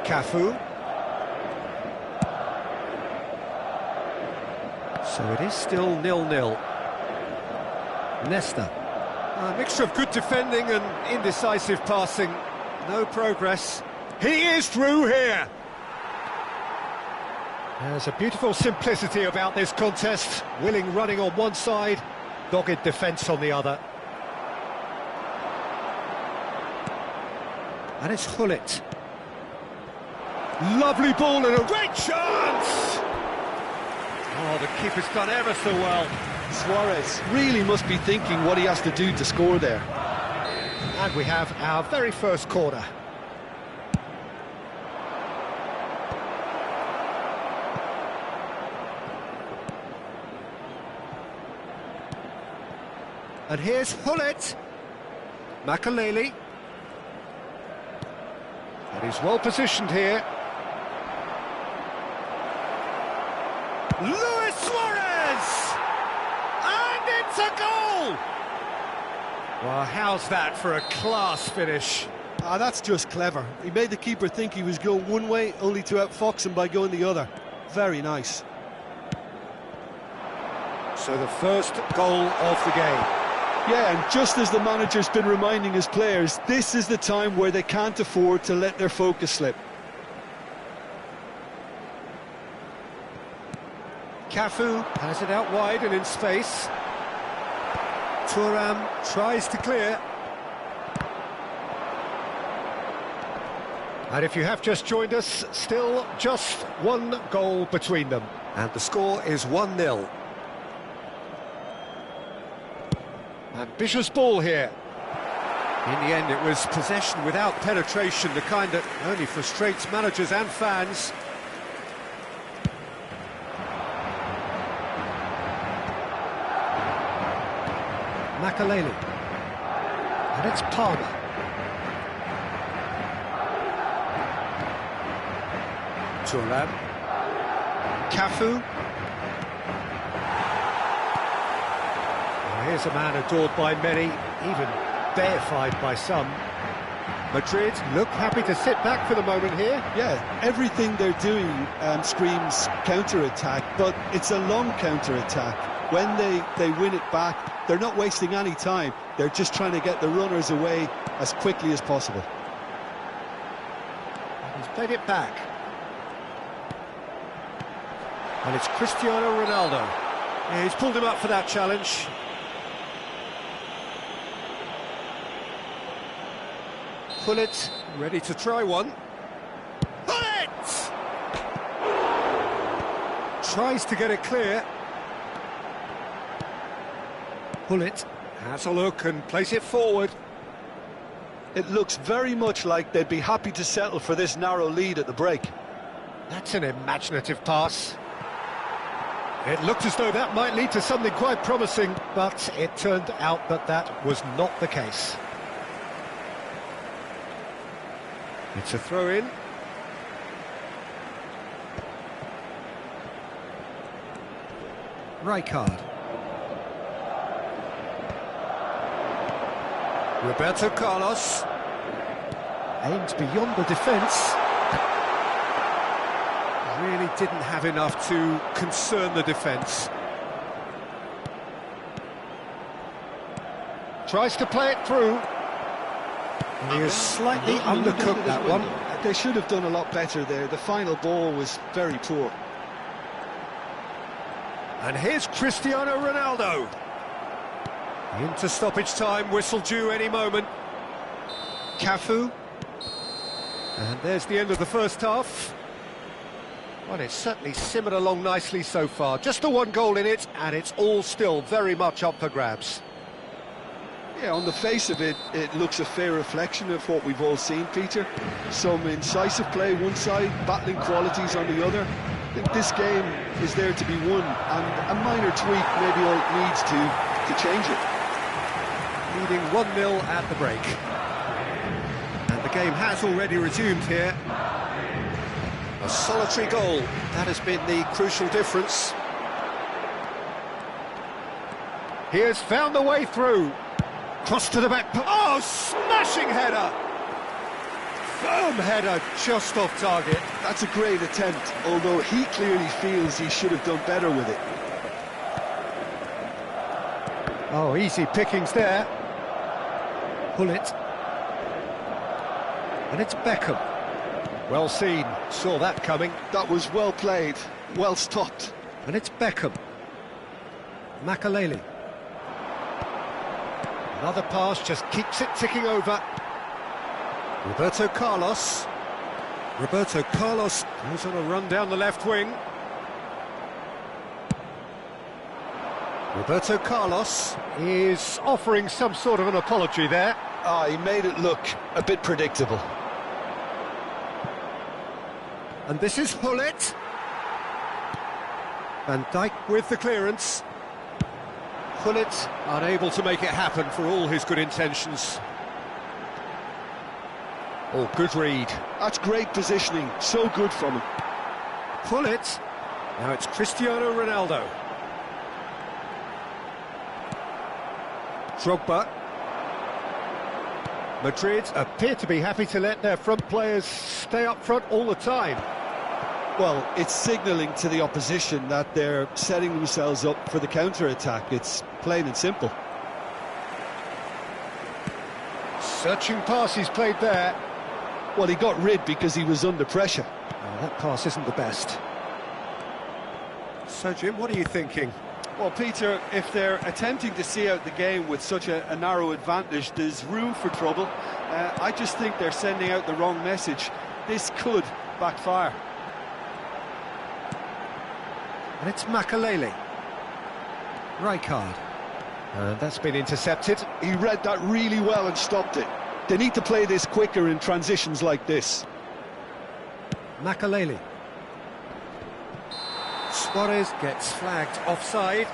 Cafu. So it is still 0-0. Nesta. A mixture of good defending and indecisive passing. No progress. He is through here. There's a beautiful simplicity about this contest. Willing running on one side, dogged defence on the other. And it's Hullet. Lovely ball and a great chance! Oh, the keeper's done ever so well. Suarez really must be thinking what he has to do to score there. And we have our very first corner. And here's Hullet. Makelele. And he's well positioned here. Luis Suarez! And it's a goal! Well, how's that for a class finish? That's just clever. He made the keeper think he was going one way, only to outfox him by going the other. Very nice. So the first goal of the game. Yeah, and just as the manager's been reminding his players, this is the time where they can't afford to let their focus slip. Cafu has it out wide and in space. Thuram tries to clear. And if you have just joined us, still just one goal between them. And the score is 1-0. Ambitious ball here. In the end, it was possession without penetration, the kind that only frustrates managers and fans. Makelele. And it's Palmer. Thuram. Cafu. Here's a man adored by many, even deified by some. Madrid look happy to sit back for the moment here. Yeah, everything they're doing screams counter-attack, but it's a long counter-attack. When they win it back, they're not wasting any time. They're just trying to get the runners away as quickly as possible. He's played it back. And it's Cristiano Ronaldo. Yeah, he's pulled him up for that challenge. Pull it, ready to try one. Pull it! tries to get it clear. Pull it, has a look and place it forward. It looks very much like they'd be happy to settle for this narrow lead at the break. That's an imaginative pass. It looked as though that might lead to something quite promising, but it turned out that that was not the case. It's a throw-in. Rijkaard. Roberto Carlos. Aimed beyond the defence. Really didn't have enough to concern the defence. Tries to play it through. He has slightly undercooked that one. They should have done a lot better there. The final ball was very poor. And here's Cristiano Ronaldo. Into stoppage time, whistle due any moment. Cafu. And there's the end of the first half. Well, it's certainly simmered along nicely so far. Just the one goal in it, and it's all still very much up for grabs. Yeah, on the face of it, it looks a fair reflection of what we've all seen, Peter. Some incisive play one side, battling qualities on the other. I think this game is there to be won, and a minor tweak maybe all it needs to change it. Leading 1-0 at the break. And the game has already resumed here. A solitary goal, that has been the crucial difference. He has found the way through. Cross to the back. Oh, smashing header! Firm header, just off target. That's a great attempt, although he clearly feels he should have done better with it. Oh, easy pickings there. Pull it. And it's Beckham. Well seen, saw that coming. That was well played, well stopped. And it's Beckham. Makaleli. Another pass just keeps it ticking over. Roberto Carlos. Roberto Carlos goes on a run down the left wing. Roberto Carlos is offering some sort of an apology there. He made it look a bit predictable. And this is Hullet. Van Dijk with the clearance. Hullet unable to make it happen for all his good intentions. Oh, good read. That's great positioning, so good from him. Hullet. Now it's Cristiano Ronaldo. Drogba. Madrid appear to be happy to let their front players stay up front all the time. Well, it's signalling to the opposition that they're setting themselves up for the counter-attack. It's plain and simple. Searching pass he's played there. Well, he got rid because he was under pressure. Oh, that pass isn't the best. So, Jim, what are you thinking? Well, Peter, if they're attempting to see out the game with such a narrow advantage, there's room for trouble. I just think they're sending out the wrong message. This could backfire. And it's Makaleli. Rijkaard. And that's been intercepted. He read that really well and stopped it. They need to play this quicker in transitions like this. Makaleli. Suarez gets flagged offside.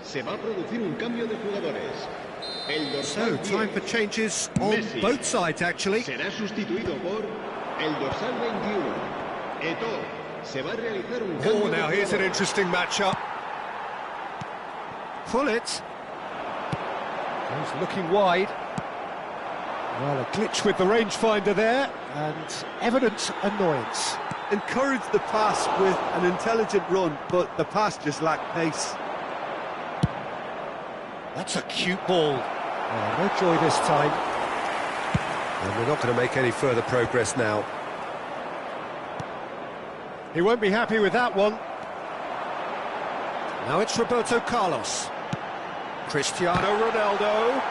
Se va a producir un cambio de jugadores. El So, dorsal time 10, for changes on Messi. both sides, actually. será sustituido por el dorsal 21. Eto'o. Se va a realizar un cambio Oh, de now here's an jugadores. interesting matchup. Pull it. He's looking wide. Well, a glitch with the rangefinder there, and evident annoyance. Encouraged the pass with an intelligent run, but the pass just lacked pace. That's a cute ball. Oh, no joy this time. And we're not going to make any further progress now. He won't be happy with that one. Now it's Roberto Carlos. Cristiano Ronaldo.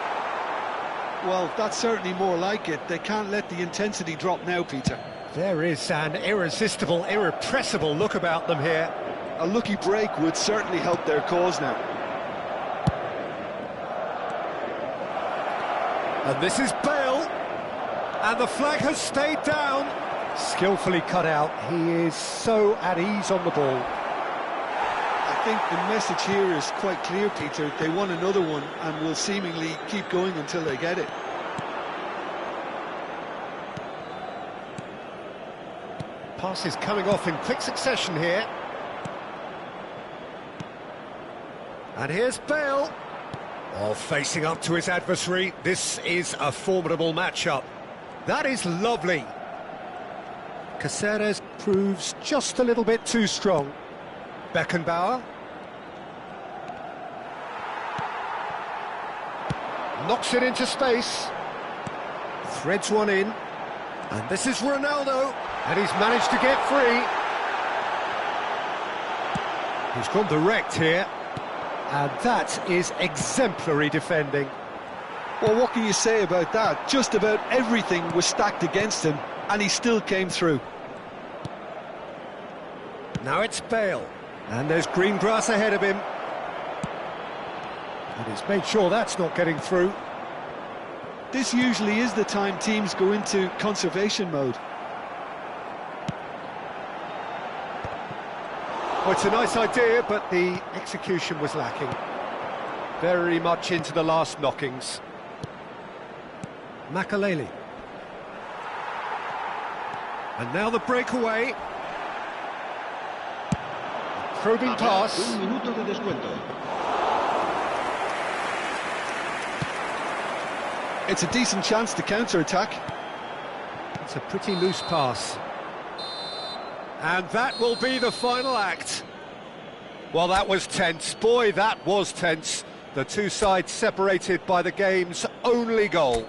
Well, that's certainly more like it. They can't let the intensity drop now, Peter. There is an irresistible, irrepressible look about them here. A lucky break would certainly help their cause now. And this is Bale. And the flag has stayed down. Skillfully cut out. He is so at ease on the ball. I think the message here is quite clear, Peter. They want another one and will seemingly keep going until they get it. Passes coming off in quick succession here. And here's Bale. Oh, facing up to his adversary. This is a formidable matchup. That is lovely. Caceres proves just a little bit too strong. Beckenbauer. Knocks it into space. Threads one in. And this is Ronaldo. And he's managed to get free. He's gone direct here. And that is exemplary defending. Well, what can you say about that? Just about everything was stacked against him, and he still came through. Now it's Bale. And there's green grass ahead of him. And he's made sure that's not getting through. This usually is the time teams go into conservation mode. Well, it's a nice idea, but the execution was lacking. Very much into the last knockings. Makaleli. And now the breakaway. Probing Habrá pass. un minuto de descuento. It's a decent chance to counter-attack. It's a pretty loose pass. And that will be the final act. Well, that was tense. Boy, that was tense. The two sides separated by the game's only goal.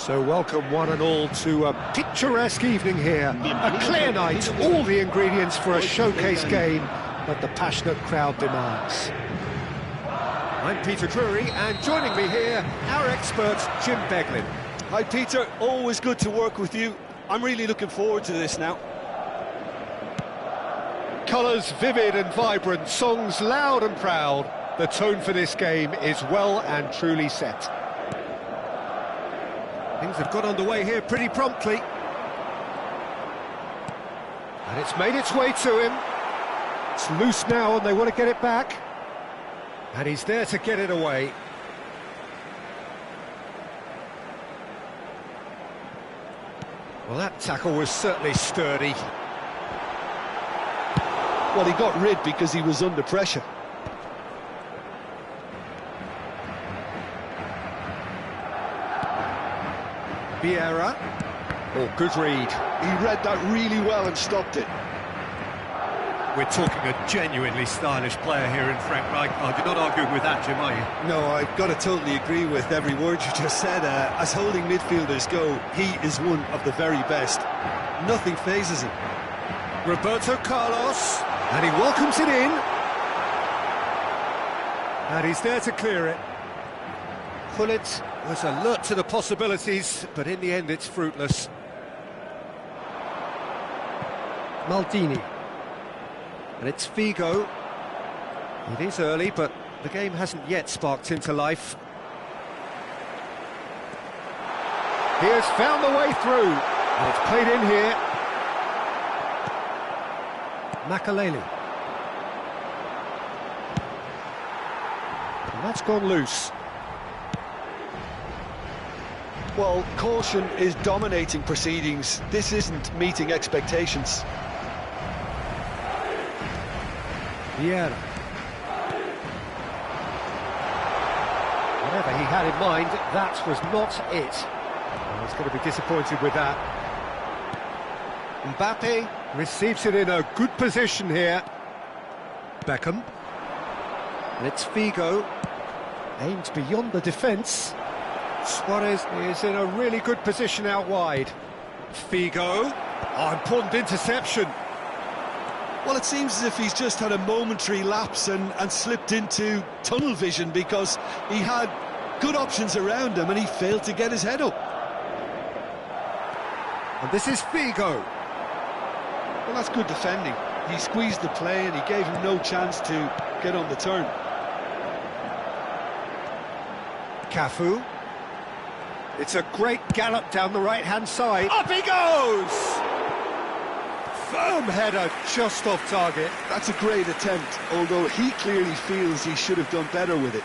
So welcome one and all to a picturesque evening here. A clear night, all the ingredients for a showcase game that the passionate crowd demands. I'm Peter Drury, and joining me here, our expert, Jim Beglin. Hi Peter, always good to work with you. I'm really looking forward to this now. Colours vivid and vibrant, songs loud and proud. The tone for this game is well and truly set. Things have got underway here pretty promptly. And it's made its way to him. It's loose now and they want to get it back. And he's there to get it away. Well, that tackle was certainly sturdy. Well, he got rid because he was under pressure. Vieira. Oh, good read. He read that really well and stopped it. We're talking a genuinely stylish player here in Frank Rijkaard. You're not arguing with that, Jim, are you? No, I've got to totally agree with every word you just said. As holding midfielders go, he is one of the very best. Nothing phases him. Roberto Carlos, and he welcomes it in. And he's there to clear it. Gullit was alert to the possibilities, but in the end it's fruitless. Maldini. And it's Figo. It is early, but the game hasn't yet sparked into life. He has found the way through. And it's played in here. Makaleli. And that's gone loose. Well, caution is dominating proceedings. This isn't meeting expectations. Vieira. Whatever he had in mind, that was not it. Well, he's going to be disappointed with that. Mbappe receives it in a good position here. Beckham. And it's Figo. Aimed beyond the defence. Suarez is in a really good position out wide. Figo. Oh, important interception. Well, it seems as if he's just had a momentary lapse and slipped into tunnel vision because he had good options around him and he failed to get his head up. And this is Figo. Well, that's good defending. He squeezed the play and he gave him no chance to get on the turn. Cafu. It's a great gallop down the right-hand side. Up he goes! Firm header, just off target. That's a great attempt, although he clearly feels he should have done better with it.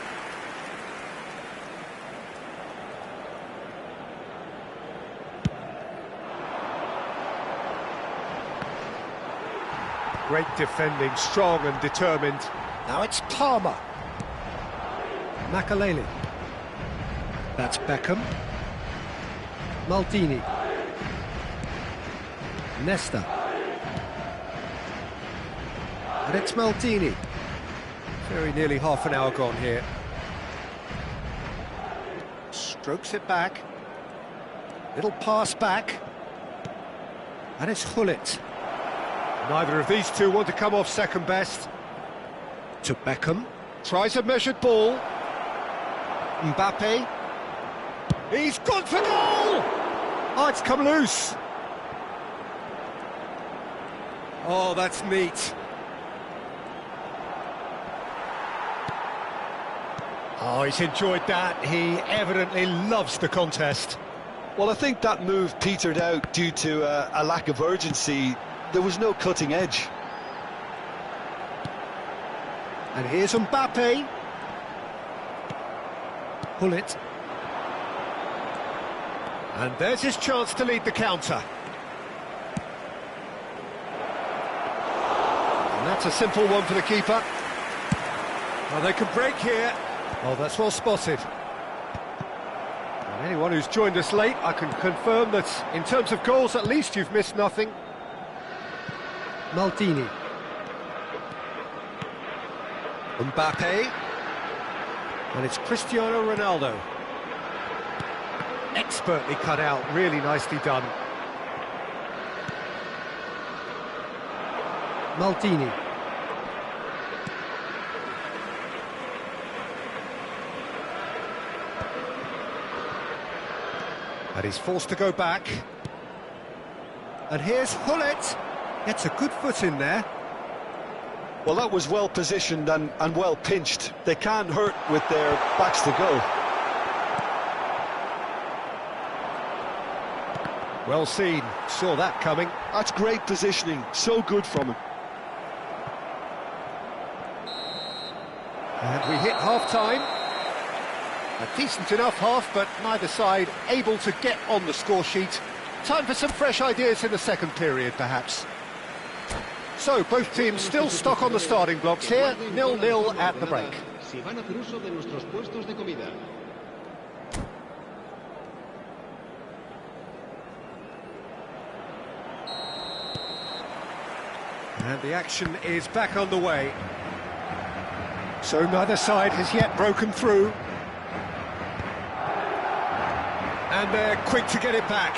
Great defending, strong and determined. Now it's Palmer. Makaleli. That's Beckham. Maldini. Nesta. And it's Maldini. Very nearly half an hour gone here. Strokes it back. Little pass back. And it's Gullit. Neither of these two want to come off second best. To Beckham. Tries a measured ball. Mbappe. He's gone for goal! Oh, it's come loose. Oh, that's neat. Oh, he's enjoyed that. He evidently loves the contest. Well, I think that move petered out due to a lack of urgency. There was no cutting edge. And here's Mbappe. Gullit. And there's his chance to lead the counter. And that's a simple one for the keeper. Oh, they can break here. Oh, that's well spotted. And anyone who's joined us late, I can confirm that in terms of goals, at least you've missed nothing. Maldini. Mbappe. And it's Cristiano Ronaldo. Expertly cut out, really nicely done. Maldini. And he's forced to go back. And here's Hullet. Gets a good foot in there. Well, that was well positioned and well pinched. They can't hurt with their backs to go. Well seen, saw that coming. That's great positioning, so good from him. And we hit half-time. A decent enough half, but neither side able to get on the score sheet. Time for some fresh ideas in the second period, perhaps. So, both teams still stuck on the starting blocks here, 0-0 at the break. Si van a hacer uso de nuestros puestos de comida. And the action is back underway. So neither side has yet broken through. And they're quick to get it back.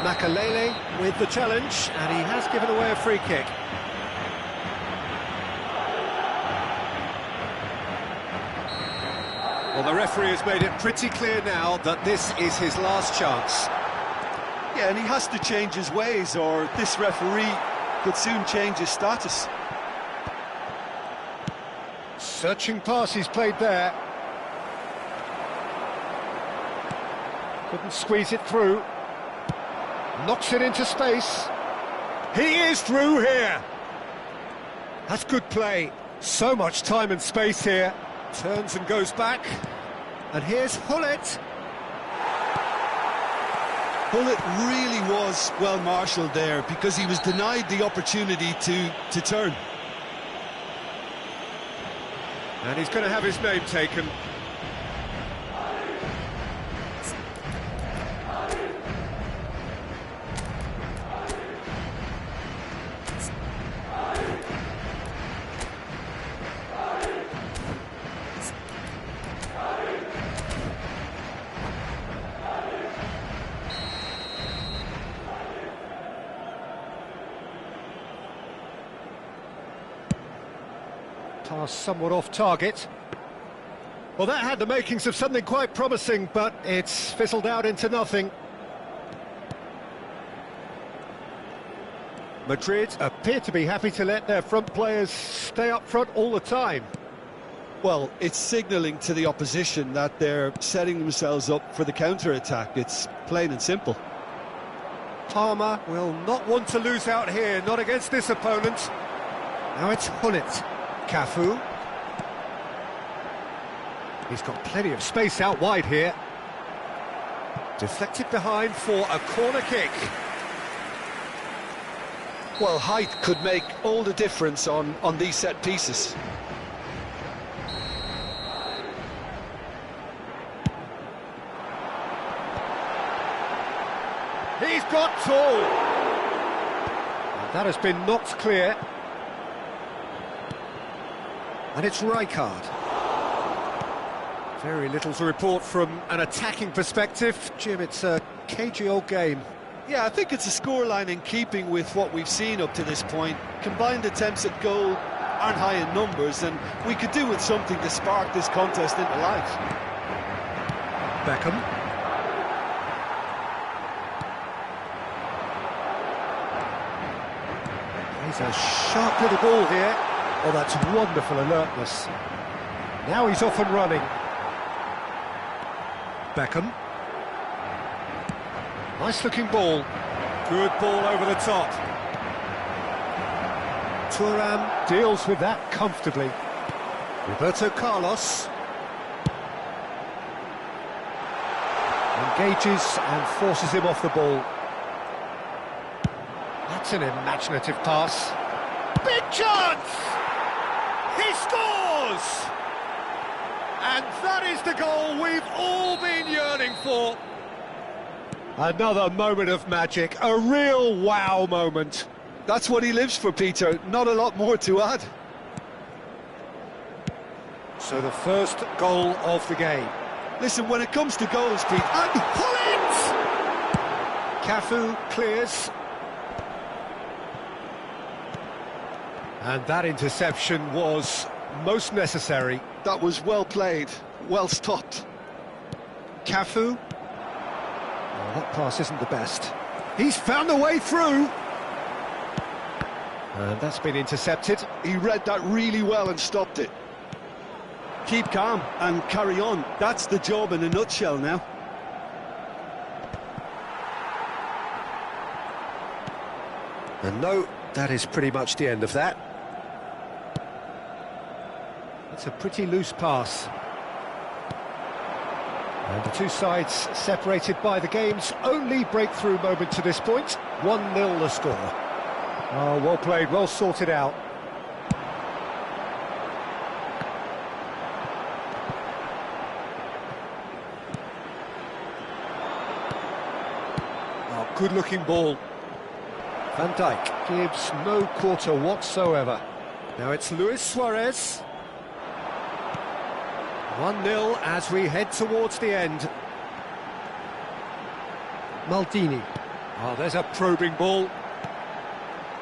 Makalele with the challenge, and he has given away a free kick. Well, the referee has made it pretty clear now that this is his last chance. Yeah, and he has to change his ways, or this referee could soon change his status. Searching pass he's played there. Couldn't squeeze it through. Knocks it into space. He is through here. That's good play. So much time and space here. Turns and goes back. And here's Hullet. Hullet really was well marshalled there because he was denied the opportunity to turn. And he's going to have his name taken. Pass somewhat off target. Well, that had the makings of something quite promising, but it's fizzled out into nothing. Madrid appear to be happy to let their front players stay up front all the time. Well, it's signalling to the opposition that they're setting themselves up for the counter-attack. It's plain and simple. Palmer will not want to lose out here, not against this opponent. Now it's Hullet. Cafu. He's got plenty of space out wide here. Deflected behind for a corner kick. Well, height could make all the difference on these set pieces. He's got tall. And that has been knocked clear. And it's Rijkaard. Very little to report from an attacking perspective. Jim, it's a cagey old game. Yeah, I think it's a scoreline in keeping with what we've seen up to this point. Combined attempts at goal aren't high in numbers, and we could do with something to spark this contest into life. Beckham. He's a sharp little ball here. Oh, that's wonderful alertness. Now he's off and running. Beckham. Nice-looking ball. Good ball over the top. Thuram deals with that comfortably. Roberto Carlos. Engages and forces him off the ball. That's an imaginative pass. Big chance! He scores! And that is the goal we've all been yearning for. Another moment of magic, a real wow moment. That's what he lives for, Peter. Not a lot more to add. So the first goal of the game. Listen, when it comes to goals, Pete... And pull it! Cafu clears. And that interception was most necessary. That was well played, well stopped. Cafu. Oh, that pass isn't the best. He's found a way through. And that's been intercepted. He read that really well and stopped it. Keep calm and carry on. That's the job in a nutshell now. And no, that is pretty much the end of that. It's a pretty loose pass. And the two sides separated by the game's only breakthrough moment to this point. 1-0 the score. Oh, well played, well sorted out. Oh, good-looking ball. Van Dijk gives no quarter whatsoever. Now it's Luis Suarez. 1-0 as we head towards the end. Maldini. Oh, there's a probing ball.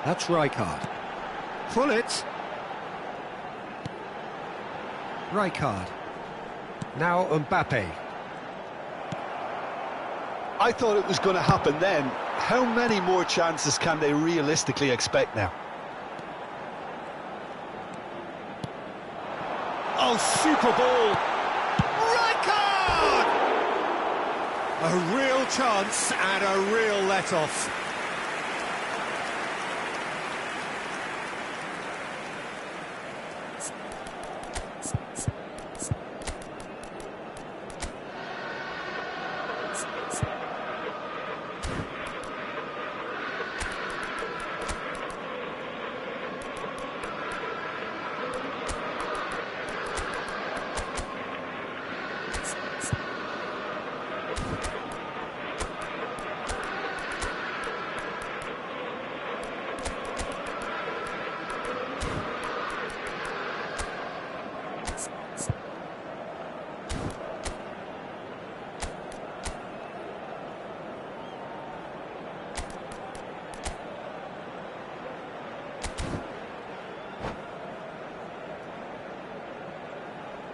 That's Rijkaard. Pull it. Rijkaard. Now Mbappe. I thought it was going to happen then. How many more chances can they realistically expect now? Oh, super ball! Rijkaard! A real chance and a real let-off.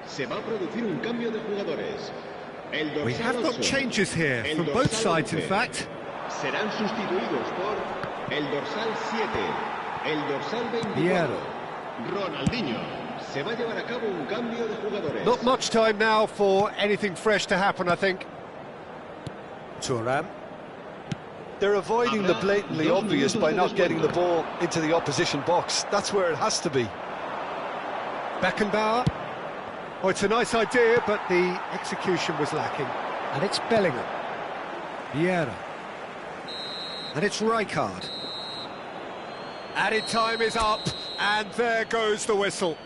Se va a producir un cambio de jugadores. We have got changes here from both sides, in fact. Serán sustituidos por el dorsal 7, el dorsal 24, Ronaldinho. Se va a llevar a cabo un cambio de jugadores. Not much time now for anything fresh to happen, I think. Thuram. They're avoiding the blatantly obvious by not getting the ball into the opposition box. That's where it has to be. Beckenbauer. Oh, it's a nice idea, but the execution was lacking. And it's Bellingham. Vieira. And it's Rijkaard. Added time is up, and there goes the whistle.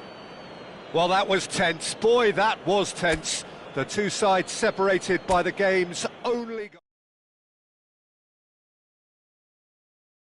Well, that was tense. Boy, that was tense. The two sides separated by the game's only goal.